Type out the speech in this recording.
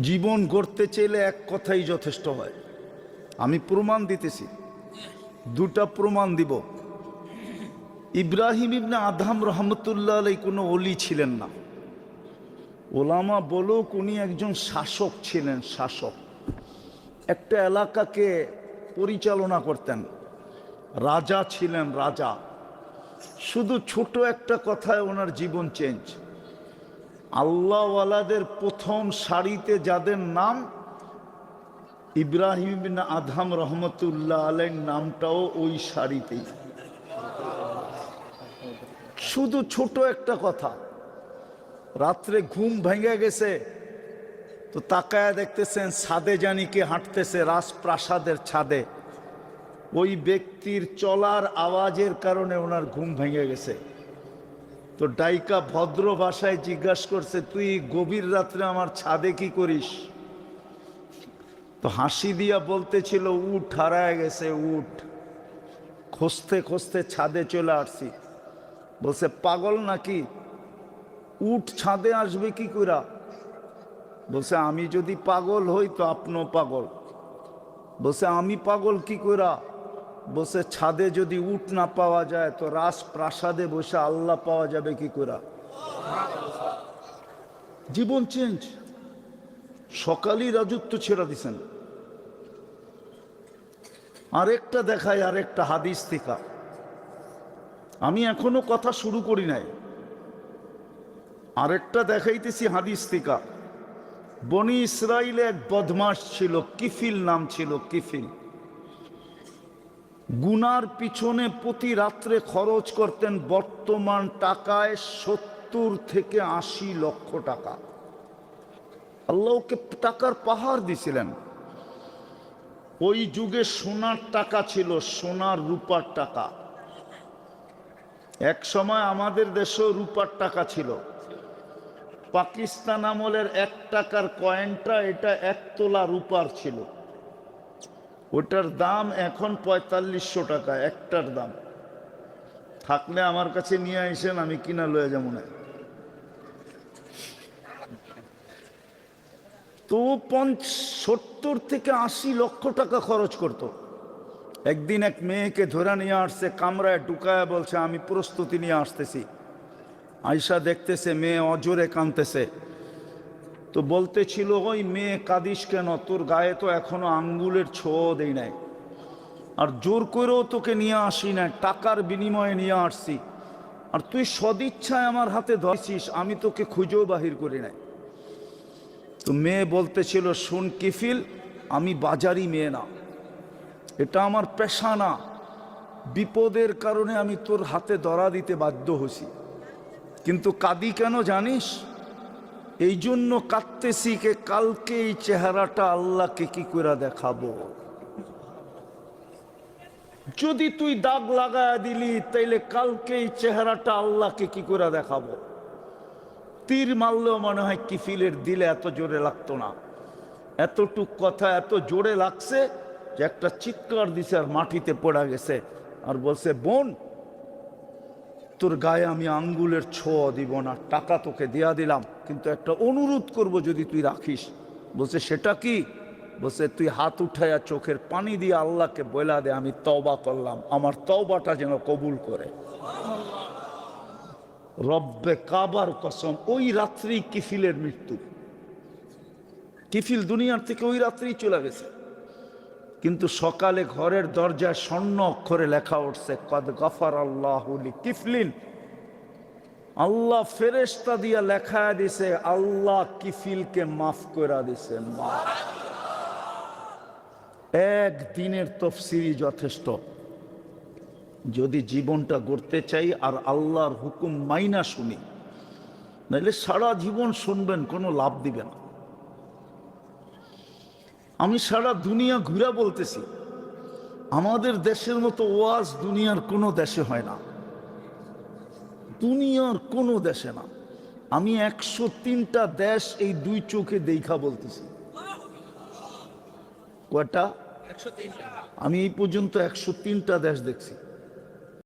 জীবন গড়তে চাইলে এক কথাই যথেষ্ট হয়। আমি প্রমাণ দিতেছি, দুটা প্রমাণ দিব। ইব্রাহিম ইবনে আদহাম রহমতুল্লাহ আলাই কোনো অলি ছিলেন না। ওলামা বলুক উনি একজন শাসক ছিলেন, শাসক। একটা এলাকাকে পরিচালনা করতেন, রাজা ছিলেন, রাজা। শুধু ছোট একটা কথায় ওনার জীবন চেঞ্জ। আল্লাহওয়ালাদের প্রথম সারিতে যাদের নাম, ইব্রাহিম ইবনে আদহাম রহমতুল্লাহ আলাইহির নামটাও ওই সারিতেই। শুধু ছোট একটা কথা। রাত্রে ঘুম ভেঙে গেছে তো তাকায় দেখতেছেন ছাদে জানি কে হাঁটতেছে, রাজপ্রাসাদের ছাদে। ওই ব্যক্তির চলার আওয়াজের কারণে ওনার ঘুম ভেঙে গেছে। তো ডাইকা ভদ্র ভাষায় জিজ্ঞাসা করছে, তুই গভীর রাত্রে আমার ছাদে কি করিস? তো হাসি দিয়া বলতেছিল, উট হারায় গেছে, উট খুঁজতে খুঁজতে ছাদে চলে আসছি। বলছে, পাগল নাকি? উট ছাদে আসবে কি কইরা? বলছে, আমি যদি পাগল হই তো আপনিও পাগল। বলছে, আমি পাগল কি কইরা? বলছে, ছাদে যদি উট না পাওয়া যায় তো রাজপ্রাসাদে বসে আল্লাহ পাওয়া যাবে কি কইরা? জীবন চেঞ্জ। সকালই রাজত্ব ছেড়ে দিছেন। আরেকটা দেখায়, আরেকটা হাদিস থেকে। আমি এখনো কথা শুরু করি নাই, আরেকটা দেখাইতেছি হাদিস থেকে। বনি ইসরাইলে এক বদমাস ছিল, কিফিল নাম ছিল, কিফিল। গুনার পিছনে প্রতি রাত্রে খরচ করতেন বর্তমান টাকায় 70 থেকে 80 লক্ষ টাকা। আল্লাহকে টাকার পাহাড় দিছিলেন। ওই যুগে সোনার টাকা ছিল, সোনার রূপার টাকা। এক সময় আমাদের দেশেও রূপার টাকা ছিল। পাকিস্তান আমলের 1 টাকার কয়েনটা, এটা 1 তোলা রূপার ছিল। ওটার দাম এখন 4500 টাকা একটার দাম। থাকলে আমার কাছে নিয়ে আসেন, আমি কিনা লয়ে যাবো না। তো 70 থেকে 80 লক্ষ টাকা খরচ করত। একদিন এক মেয়েকে ধরে নিয়ে আসছে, কামরায় ঢুকায় বলছে, আমি প্রস্তুতি নিয়ে আসতেছি। আয়সা দেখতেছে মেয়ে অজোরে কাঁদতেছে। তো বলতেছিল, ওই মেয়ে কাঁদিস কেন? তোর গায়ে তো এখনো আঙ্গুলের ছোঁয়া দেই নাই, আর জোর করেও তোকে নিয়ে আসি না, টাকার বিনিময়ে নিয়ে আসছি। আর তুই সদিচ্ছায় আমার হাতে ধরছিস, আমি তোকে খুঁজেও বাহির করি নাই। তো মেয়ে বলতেছিল, শোন কিফিল, আমি বাজারি মেয়ে না, এটা আমার পেশা না। বিপদের কারণে আমি তোর হাতে ধরা দিতে বাধ্য হয়েছি, কিন্তু কাঁদি কেন জানিস? এই জন্য কাঁদতেছি কে কালকে এই চেহারাটা আল্লাহকে কি করে দেখাবো। যদি তুই দাগ লাগায় দিলি তাইলে কালকে এই চেহারাটা আল্লাহকে কি করে দেখাবো। তীর মারলেও মনে হয় কিফিলের দিলে এত জোরে লাগতো না। এতটুক কথা এত জোরে লাগছে যে একটা চিৎকার দিছে আর মাটিতে পড়া গেছে। আর বলছে, বোন, তোর গায়ে আমি আঙ্গুলের ছোঁয়া দিব না, টাকা তোকে দেয়া দিলাম, কিন্তু একটা অনুরোধ করব যদি তুই রাখিস। বলছে, সেটা কি? বলছে, তুই হাত উঠাইয়া চোখের পানি দিয়ে আল্লাহকে বলা দে, আমি তওবা করলাম, আমার তওবাটা যেন কবুল করে। রব্বে কাবার কসম, ওই রাত্রি কিফিলের মৃত্যু। কিফিল দুনিয়ার থেকে ওই রাত্রেই চলে গেছে। কিন্তু সকালে ঘরের দরজায় স্বর্ণ অক্ষরে লেখা উঠছে, কদ গফার আল্লাহু লিকিফলিন। আল্লাহ ফেরেশতা দিয়া লেখা দিছে, আল্লাহ কিফিলকে মাফ করে দিছে। একদিনের তফসিরই যথেষ্ট যদি জীবনটা গড়তে চাই আর আল্লাহর হুকুম মাইনা শুনি। নাহলে সারা জীবন শুনবেন, কোনো লাভ দিবে না। আমি সারা দুনিয়া ঘুরে বলতেছি, আমাদের দেশের মতো ওয়াজ দুনিয়ার কোনো দেশে হয় না, দুনিয়ার কোনো দেশে না। আমি 103টা দেশ এই 2 চোখে দেখা বলতেছি। কয়টা? আমি এই পর্যন্ত 103টা দেশ দেখছি।